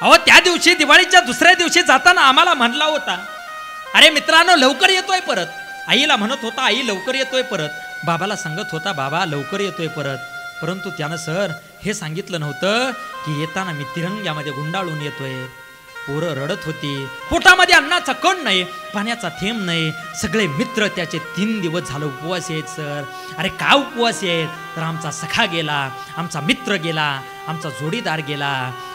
अहो त्या दिवशी दिवाळीच्या दुसऱ्या दिवशी जाताना आम्हाला म्हणला होता, अरे मित्रांनो लवकर येतोय परत. आईला म्हणत होता, आई लवकर येतोय परत. बाबाला सांगत होता, बाबा लवकर येतोय परत. परंतु त्यानं सर हे सांगितलं नव्हतं की येताना मी तिरंग्यामध्ये गुंडाळून येतोय. पोरं रडत होती, पोटामध्ये अन्नाचा कण नाही, पाण्याचा थेंब नाही. सगळे मित्र त्याचे 3 दिवस झालं उपवास आहेत सर. अरे का उपवास आहेत? तर आमचा सखा गेला, आमचा मित्र गेला, आमचा जोडीदार गेला.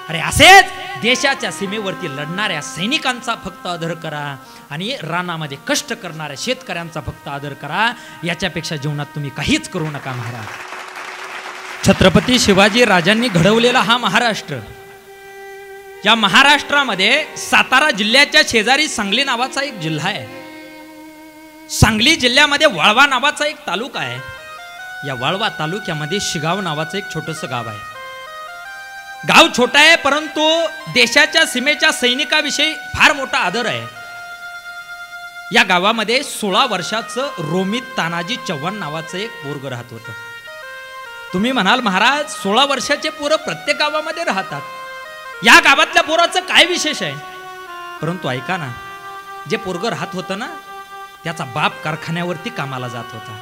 अरे असेच देशाच्या सीमेवरती लढणाऱ्या सैनिकांचा फक्त आदर करा आणि रानामध्ये कष्ट करणाऱ्या शेतकऱ्यांचा फक्त आदर करा. याच्यापेक्षा जीवनात तुम्ही काहीच करू नका महाराज. छत्रपती शिवाजी राजांनी घडवलेला हा महाराष्ट्र, या महाराष्ट्रामध्ये सातारा जिल्ह्याच्या शेजारी सांगली नावाचा एक जिल्हा आहे. सांगली जिल्ह्यामध्ये वाळवा नावाचा एक तालुका आहे. या वाळवा तालुक्यामध्ये शिगाव नावाचं एक छोटंसं गाव आहे. गाव छोटा आहे परंतु देशाच्या सीमेच्या सैनिकाविषयी फार मोठा आदर आहे. या गावामध्ये 16 वर्षाचं रोमित तानाजी चव्हाण नावाचं एक पोरग राहत होतं. तुम्ही म्हणाल महाराज 16 वर्षाचे पोरं प्रत्येक गावामध्ये राहतात, या गावातल्या पोराचं काय विशेष आहे? परंतु ऐका ना, जे पोरग राहत होतं ना त्याचा बाप कारखान्यावरती कामाला जात होता.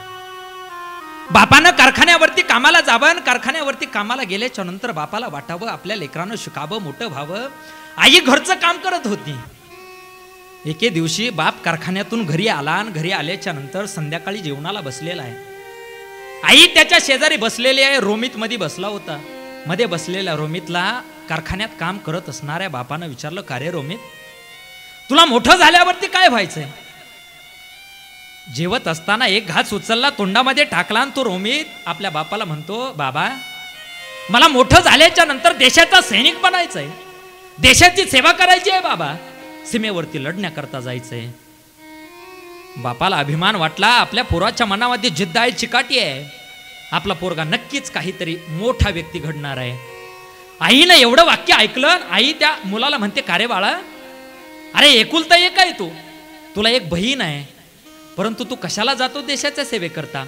बापानं कारखान्यावरती कामाला जावं, कारखान्यावरती कामाला गेल्याच्या नंतर बापाला वाटावं आपल्या लेकरानं शिकावं, मोठं व्हावं. आई घरचं काम करत होती. एके दिवशी बाप कारखान्यातून घरी आला आणि घरी आल्याच्या नंतर संध्याकाळी जेवणाला बसलेला आहे. आई त्याच्या शेजारी बसलेली आहे, रोमित मध्ये बसला होता. मध्ये बसलेल्या रोमितला कारखान्यात काम करत असणाऱ्या बापानं विचारलं, का रे रोमित, तुला मोठं झाल्यावरती काय व्हायचंय? जेवत असताना एक घास उचलला, तोंडामध्ये टाकला आणि तो रोमित आपल्या बापाला म्हणतो, बाबा मला मोठं झाल्याच्या नंतर देशाचा सैनिक बनायचंय, देशाची सेवा करायची आहे बाबा, सीमेवरती लढण्याकरता जायचंय. बापाला अभिमान वाटला, आपल्या पोराच्या मनामध्ये जिद्द आहे, चिकाटी आहे, आपला पोरगा नक्कीच काहीतरी मोठा व्यक्ती घडणार आहे. आईनं एवढं वाक्य ऐकलं. आई त्या मुलाला म्हणते, का रे बाळा, अरे एकुलता एक आहे तू, तुला एक बहीण आहे, परंतु तू कशाला जातो देशाच्या सेवेकरता?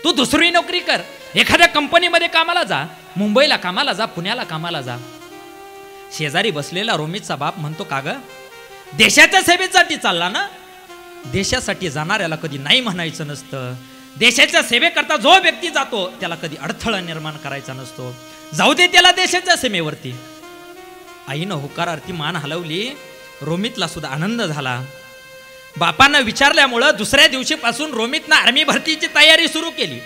तू दुसरी नोकरी कर, एखाद्या कंपनीमध्ये कामाला जा, मुंबईला कामाला जा, पुण्याला कामाला जा. शेजारी बसलेला रोमितचा बाप म्हणतो, का ग, देशाच्या सेवेसाठी चालला ना? देशासाठी जाणाऱ्याला कधी नाही म्हणायचं नसतं. देशाच्या सेवेकरता जो व्यक्ती जातो त्याला कधी अडथळा निर्माण करायचा नसतो. जाऊ दे त्याला देशाच्या सीमेवरती. आईनं होकारार्थी मान हलवली. रोमितला सुद्धा आनंद झाला. बापानं विचारल्यामुळं दुसऱ्या दिवशीपासून रोमितनं आर्मी भरतीची तयारी सुरू केली.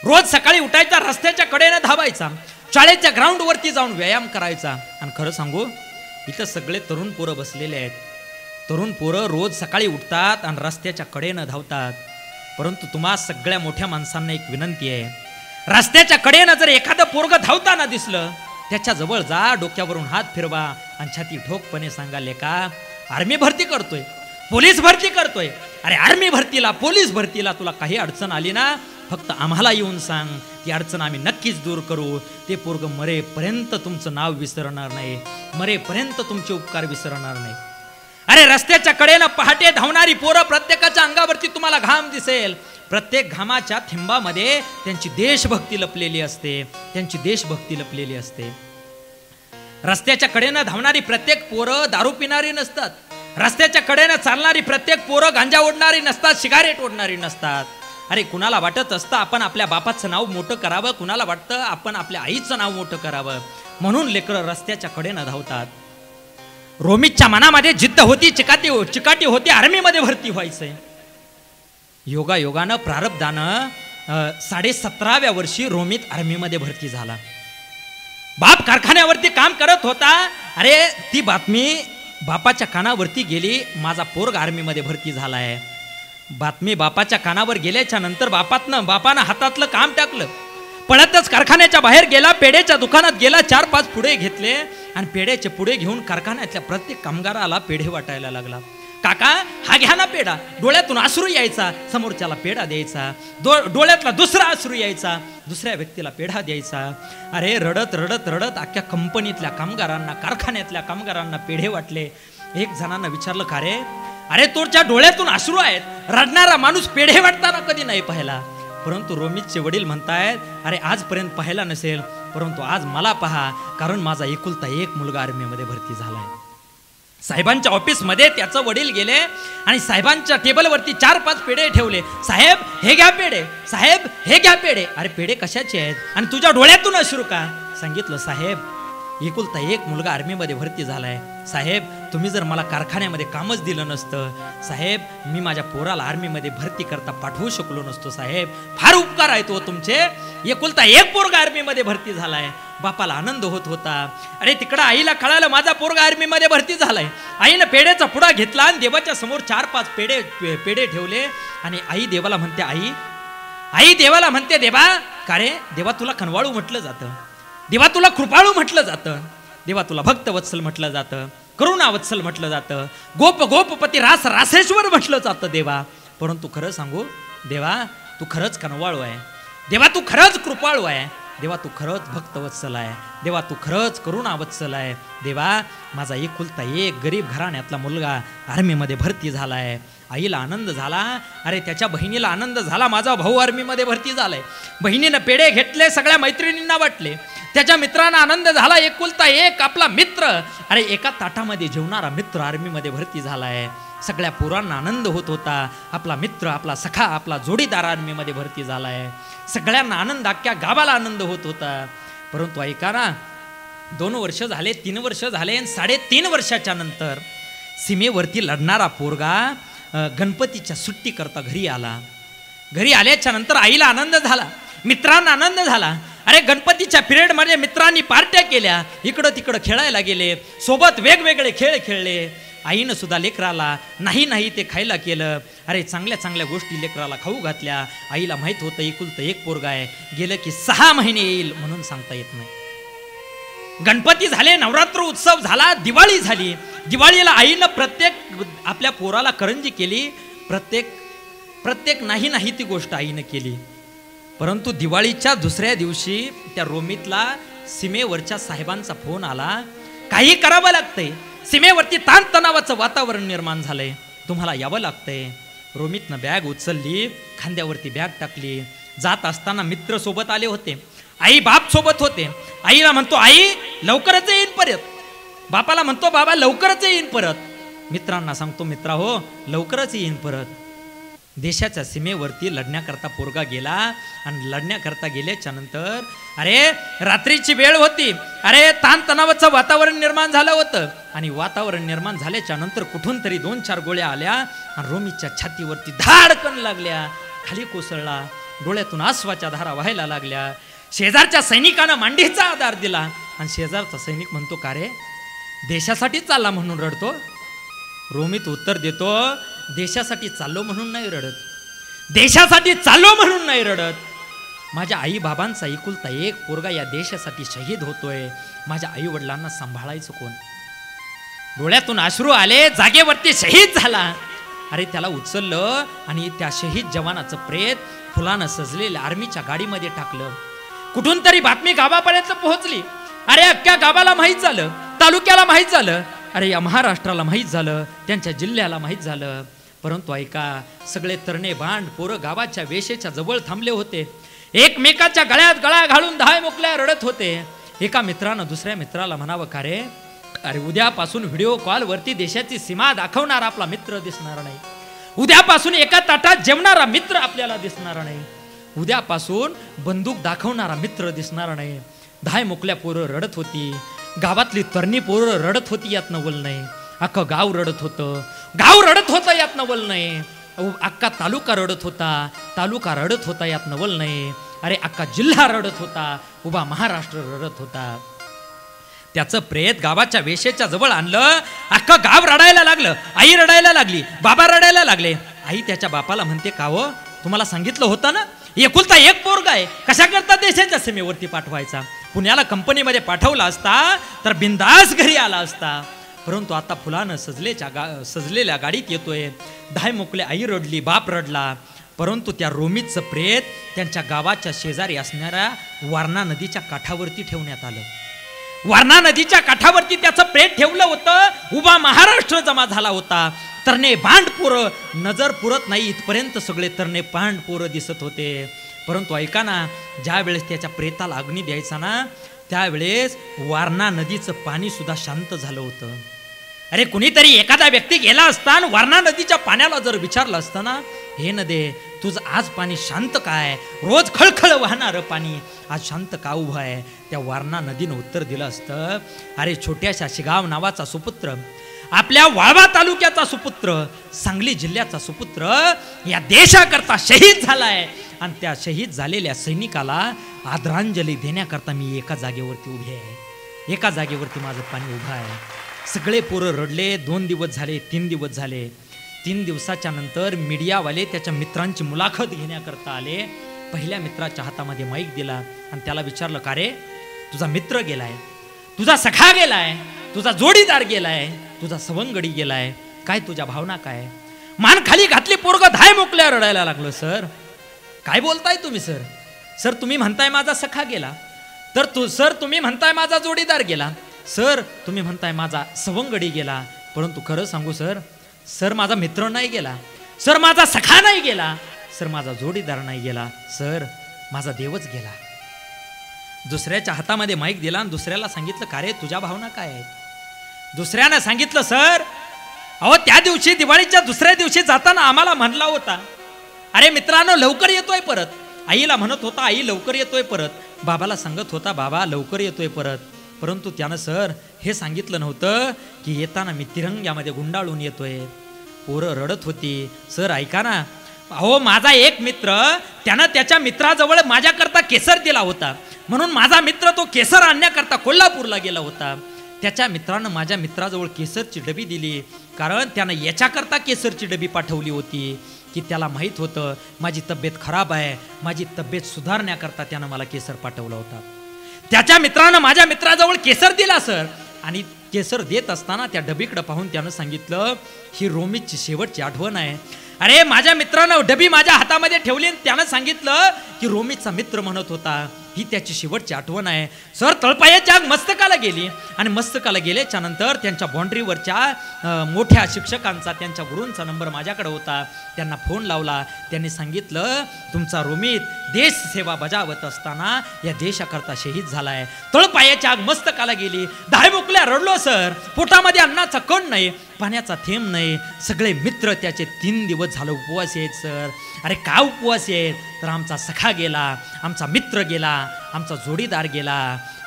रोज सकाळी उठायचा, रस्त्याच्या कडेनं धावायचा, शाळेच्या ग्राउंडवरती जाऊन व्यायाम करायचा. आणि खरं सांगू, इथं सगळे तरुण पोरं बसलेले आहेत. तरुण पोरं रोज सकाळी उठतात आणि रस्त्याच्या कडेनं धावतात. परंतु तुम्हा सगळ्या मोठ्या माणसांना एक विनंती आहे, रस्त्याच्या कडेनं जर एखादं पोरग धावताना दिसलं, त्याच्या जवळ जा, डोक्यावरून हात फिरवा आणि छाती ठोकपणे सांगा, लेका आर्मी भरती करतोय, पोलीस भरती करतोय. अरे आर्मी भरतीला, पोलीस भरतीला तुला काही अडचण आली ना, फक्त आम्हाला येऊन सांग, ती अडचण आम्ही नक्कीच दूर करू. ते पोरग मरेपर्यंत तुमचं नाव विसरणार नाही, मरेपर्यंत तुमचे उपकार विसरणार नाही. अरे रस्त्याच्या कडेनं पहाटे धावणारी पोरं, प्रत्येकाच्या अंगावरती तुम्हाला घाम दिसेल. प्रत्येक घामाच्या थेंबामध्ये त्यांची देशभक्ती लपलेली असते, त्यांची देशभक्ती लपलेली असते. रस्त्याच्या कडेनं धावणारी प्रत्येक पोरं दारू पिणारी नसतात. रस्त्याच्या कडेनं चालणारी प्रत्येक पोरं गांजा ओढणारी नसतात, सिगारेट ओढणारी नसतात. अरे कुणाला वाटत असतं आपण आपल्या बापाचं नाव मोठं करावं, कुणाला वाटतं आपण आपल्या आईचं नाव मोठं करावं, म्हणून लेकरं रस्त्याच्या कडेनं धावतात. रोमितच्या मनामध्ये जिद्द होती, चिकाटी होती, आर्मीमध्ये भरती व्हायचंय. योगानं प्रारब्धानं 17व्या वर्षी रोमित आर्मीमध्ये भरती झाला. बाप कारखान्यावरती काम करत होता. अरे ती बातमी बापाच्या कानावरती गेली, माझा पोरग आर्मीमध्ये भरती झालाय. बातमी बापाच्या कानावर गेल्याच्या नंतर बापानं हातातलं काम टाकलं, पळतच कारखान्याच्या बाहेर गेला, पेढ्याच्या दुकानात गेला, 4-5 पुढे घेतले आणि पेढ्याचे पुढे घेऊन कारखान्यातल्या प्रत्येक कामगाराला पेढे वाटायला लागला. काका हा घ्या ना पेढा. डोळ्यातून अश्रू यायचा, समोरच्याला पेढा द्यायचा. डोळ्यातला दुसरा अश्रू यायचा, दुसऱ्या व्यक्तीला पेढा द्यायचा. अरे रडत रडत रडत अख्ख्या कंपनीतल्या कामगारांना, कारखान्यातल्या कामगारांना पेढे वाटले. एक जणांना विचारलं, का रे, अरे तुझ्या डोळ्यातून अश्रू आहेत, रडणारा माणूस पेढे वाटताना कधी नाही पाहिला. परंतु रोमितचे वडील म्हणतायत, अरे आजपर्यंत पाहिला नसेल, परंतु आज मला पहा, कारण माझा एकुलता एक मुलगा आर्मीमध्ये भरती झालाय. साहेबांच्या ऑफिसमध्ये त्याचं वडील गेले आणि साहेबांच्या टेबलवरती 4-5 पेढे ठेवले. साहेब हे घ्या पेढे, साहेब हे घ्या पेढे. अरे पेढे कशाचे आहेत आणि तुझ्या डोळ्यातून अश्रू का? सांगितलं, साहेब एकुलता एक मुलगा आर्मीमध्ये भरती झालाय. साहेब तुम्ही जर मला कारखान्यामध्ये कामच दिलं नसतं, साहेब मी माझ्या पोराला आर्मीमध्ये भरती करता पाठवू शकलो नसतो. साहेब फार उपकार आहेत हो तुमचे. एकुलता एक पोरगा आर्मीमध्ये भरती झालाय. बापाला आनंद होत होता. अरे तिकडं आईला कळालं माझा पोरगा आर्मीमध्ये भरती झालाय. आईनं पेढ्याचा पुडा घेतला आणि देवाच्या समोर 4-5 पेढे ठेवले आणि आई देवाला म्हणते, आई देवाला म्हणते, देवा का रे? देवा तुला कनवाळू म्हटलं जातं, देवा तुला कृपाळू म्हटलं जातं, देवा तुला भक्तवत्सल म्हटलं जातं, करुणावत्सल म्हटलं जातं, गोपपती रासेश्वर म्हटलं जातं देवा. परंतु खरं सांगू देवा, तू खरंच कनवाळू आहे. देवा तू खरंच कृपाळू आहे. देवा तू खरंच भक्तवत्सल आहे. देवा तू खरंच करुणावत्सल आहे. देवा माझा एकुलता एक गरीब घराण्यातला मुलगा आर्मीमध्ये भरती झालाय. आईला आनंद झाला. अरे त्याच्या बहिणीला आनंद झाला, माझा भाऊ आर्मीमध्ये भरती झालाय. बहिणीनं पेढे घेतले, सगळ्या मैत्रिणींना वाटले. त्याच्या मित्रांना आनंद झाला, एकुलता एक आपला मित्र, अरे एका ताटामध्ये जेवणारा मित्र आर्मीमध्ये भरती झालाय. सगळ्या पोरांना आनंद होत होता, आपला मित्र, आपला सखा, आपला जोडीदार आर्मीमध्ये भरती झालाय. सगळ्यांना आनंद, अख्ख्या गावाला आनंद होत होता. परंतु ऐका ना, 2 वर्ष झाले, 3 वर्ष झाले आणि 3.5 वर्षाच्या नंतर सीमेवरती लढणारा पोरगा गणपतीच्या सुट्टी करता घरी आला. घरी आल्याच्या नंतर आईला आनंद झाला, मित्रांना आनंद झाला. अरे गणपतीच्या पिरियडमध्ये मित्रांनी पार्ट्या केल्या, इकडं तिकडं खेळायला गेले, सोबत वेगवेगळे खेळ खेळले. आईनं सुद्धा लेकराला नाही ते खायला केलं. अरे चांगल्या गोष्टी लेकराला खाऊ घातल्या. आईला माहित होतं एकुलतं एक पोरगा आहे, गेलं की 6 महिने येईल म्हणून सांगता येत नाही. गणपती झाले, नवरात्र उत्सव झाला, दिवाळी झाली. दिवाळीला आईनं प्रत्येक आपल्या पोराला करंजी केली. प्रत्येक नाही ती गोष्ट आईनं केली. परंतु दिवाळीच्या दुसऱ्या दिवशी त्या रोमीतला सीमेवरच्या साहेबांचा फोन आला, काही करावं लागतंय, सीमेवरती ताणतणावाचं वातावरण निर्माण झालंय, तुम्हाला यावं लागतंय. रोमितनं बॅग उचलली, खांद्यावरती बॅग टाकली. जात असताना मित्र सोबत आले होते, आई बाप सोबत होते. आईला म्हणतो, आई लवकरच येईन परत. बापाला म्हणतो, बाबा लवकरच येईन परत. मित्रांना सांगतो, मित्रा हो लवकरच येईन परत. देशाच्या सीमेवरती लढण्याकरता पोरगा गेला आणि लढण्याकरता गेल्याच्या नंतर अरे रात्रीची वेळ होती. अरे ताणतणावाचं वातावरण निर्माण झालं होतं आणि वातावरण निर्माण झाल्याच्या नंतर कुठून तरी 2-4 गोळ्या आल्या आणि रोमीच्या छातीवरती धाडकन लागल्या. खाली कोसळला, डोळ्यातून आसवाच्या धारा व्हायला लागल्या. शेजारच्या सैनिकानं मांडीचा आधार दिला आणि शेजारचा सैनिक म्हणतो, का रे देशासाठी चालला म्हणून रडतो? रोमित उत्तर देतो, देशासाठी चाललो म्हणून नाही रडत, देशासाठी चाललो म्हणून नाही रडत. माझ्या आई बाबांचा एकुलता एक पोरगा या देशासाठी शहीद होतोय, माझ्या आई वडिलांना सांभाळायचं कोण? डोळ्यातून अश्रू आले, जागेवरती शहीद झाला. अरे त्याला उचललं आणि त्या शहीद जवानाचं प्रेत फुलानं सजलेल्या आर्मीच्या गाडीमध्ये टाकलं. कुठून तरी बातमी गावापर्यंत पोहोचली. अरे अख्ख्या गावाला माहीत झालं, तालुक्याला माहीत झालं, अरे या महाराष्ट्राला माहीत झालं, त्यांच्या जिल्ह्याला माहीत झालं. परंतु ऐका, सगळे तरणे बांड पोरं गावाच्या वेशेच्या जवळ थांबले होते. एकमेकाच्या गळ्यात गळा घालून 10 मोकल्या रडत होते. एका मित्रानं दुसऱ्या मित्राला म्हणावं, का रे अरे उद्यापासून व्हिडिओ कॉलवरती देशाची सीमा दाखवणारा आपला मित्र दिसणार नाही. उद्यापासून एका ताटात जेवणारा मित्र आपल्याला दिसणार नाही. उद्यापासून बंदूक दाखवणारा मित्र दिसणार नाही. 10 मोकल्या पोरं रडत होती. गावातली तरणी पोरं रडत होती, यात नवल नाही. अख्खं गाव रडत होतं, गाव रडत होतं, यात नवल नाही. अख्खा तालुका रडत होता, तालुका रडत होता, यात नवल नाही. अरे अख्खा जिल्हा रडत होता, उभा महाराष्ट्र रडत होता. त्याचं प्रेत गावाच्या वेशेच्या जवळ आणलं. अख्खं गाव रडायला लागलं, आई रडायला लागली, बाबा रडायला लागले. आई त्याच्या बापाला म्हणते, का हो तुम्हाला सांगितलं होतं ना, एकुलता एक पोरगा आहे, कशा करता देशाच्या सीमेवरती पाठवायचा? पुण्याला कंपनीमध्ये पाठवला असता तर बिंदास घरी आला असता. परंतु आता फुलानं सजलेल्या गाडीत येतोय. 10 मोकले आई रडली, बाप रडला. परंतु त्या रोमीतचं प्रेत त्यांच्या गावाच्या शेजारी असणाऱ्या वारणा नदीच्या काठावरती ठेवण्यात आलं. वारणा नदीच्या काठावरती त्याचं प्रेत ठेवलं होतं. उभा महाराष्ट्र जमा झाला होता. तरणे बांड पोरं, नजर पुरत नाही इथपर्यंत सगळे तरणे बांड पोरं दिसत होते. परंतु ऐका ना, ज्या वेळेस त्याच्या प्रेताला अग्नी द्यायचा ना, त्यावेळेस वारणा नदीचं पाणी सुद्धा शांत झालं होतं. अरे कुणीतरी एखादा व्यक्ती गेला असता आणि वारणा नदीच्या पाण्याला जर विचारलं असतं ना, हे नदे तुझं आज पाणी शांत काय, रोज खळखळ वाहणारं पाणी आज शांत का उभं आहे, त्या वारणा नदीनं उत्तर दिलं असतं, अरे छोट्याशा शिगाव नावाचा सुपुत्र, आपल्या वाळवा तालुक्याचा सुपुत्र, सांगली जिल्ह्याचा सुपुत्र या देशाकरता शहीद झालाय आणि त्या शहीद झालेल्या सैनिकाला आदरांजली देण्याकरता मी एका जागेवरती उभे आहे, एका जागेवरती माझं पाणी उभं आहे. सगळे पोरं रडले. 2 दिवस झाले, 3 दिवस झाले. 3 दिवसाच्या नंतर मीडियावाले त्याच्या मित्रांची मुलाखत घेण्याकरता आले. पहिल्या मित्राच्या हातामध्ये माईक दिला आणि त्याला विचारलं, का रे तुझा मित्र गेलाय, तुझा सखा गेलाय, तुझा जोडीदार गेलाय, तुझा सवंगडी गेलाय, काय तुझ्या भावना काय? मान खाली घातली, पोरग धाय मोकल्या रडायला लागलं. सर काय बोलताय तुम्ही? सर सर तुम्ही म्हणताय माझा सखा गेला, तर सर तुम्ही म्हणताय माझा जोडीदार गेला, सर तुम्ही म्हणताय माझा सवंगडी गेला, परंतु खरं सांगू सर, सर माझा मित्र नाही गेला, सर माझा सखा नाही गेला, सर माझा जोडीदार नाही गेला, सर माझा देवच गेला. दुसऱ्याच्या हातामध्ये माईक दिला आणि दुसऱ्याला सांगितलं, का रे तुझ्या भावना काय आहेत? दुसऱ्यानं सांगितलं, सर अहो त्या दिवशी दिवाळीच्या दुसऱ्या दिवशी जाताना आम्हाला म्हणला होता, अरे मित्रांनो लवकर येतोय परत. आईला म्हणत होता, आई लवकर येतोय परत. बाबाला सांगत होता, बाबा लवकर येतोय परत. परंतु त्यानं सर हे सांगितलं नव्हतं की येताना मी तिरंग्यामध्ये गुंडाळून येतोय. पोरं रडत होती. सर ऐका ना, अहो माझा एक मित्र, त्यानं त्याच्या मित्राजवळ माझ्याकरता केसर दिला होता, म्हणून माझा मित्र तो केसर आणण्याकरता कोल्हापूरला गेला होता. त्याच्या मित्रानं माझ्या मित्राजवळ केसरची डबी दिली, कारण त्यानं याच्याकरता केसरची डबी पाठवली होती की त्याला माहीत होतं माझी तब्येत खराब आहे, माझी तब्येत सुधारण्याकरता त्यानं मला केसर पाठवला होता. त्याच्या मित्रानं माझ्या मित्राजवळ केसर दिला सर, आणि केसर देत असताना त्या डबीकडे पाहून त्यानं सांगितलं, ही रोमीची शेवटची आठवण आहे. अरे माझ्या मित्रानं डबी माझ्या हातामध्ये ठेवली आणि त्यानं सांगितलं की रोमीचा मित्र म्हणत होता, ही त्याची शेवटची आठवण आहे. सर तळपायाची आग मस्तकाला गेली आणि मस्तकाला गेल्याच्या नंतर त्यांच्या बाँड्रीवरच्या मोठ्या शिक्षकांचा, त्यांच्या गुरूंचा नंबर माझ्याकडे होता. त्यांना फोन लावला. त्यांनी सांगितलं, तुमचा रोमित देश सेवा बजावत असताना या देशाकरता शहीद झालाय. तळपायाची आग मस्तकाला गेली. धायमुकल्या रडलो सर. पोटामध्ये अन्नाचा कण नाही, पाण्याचा थेंब नाही. सगळे मित्र त्याचे 3 दिवस झालं उपवास आहेत सर. अरे का उपवास आहेत? तर आमचा सखा गेला, आमचा मित्र गेला, आमचा जोडीदार गेला.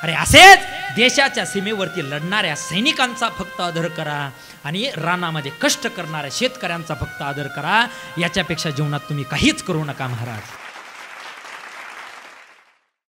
अरे असेच देशाच्या सीमेवरती लढणाऱ्या सैनिकांचा फक्त आदर करा आणि रानामध्ये कष्ट करणाऱ्या शेतकऱ्यांचा फक्त आदर करा. याच्यापेक्षा जीवनात तुम्ही काहीच करू नका महाराज.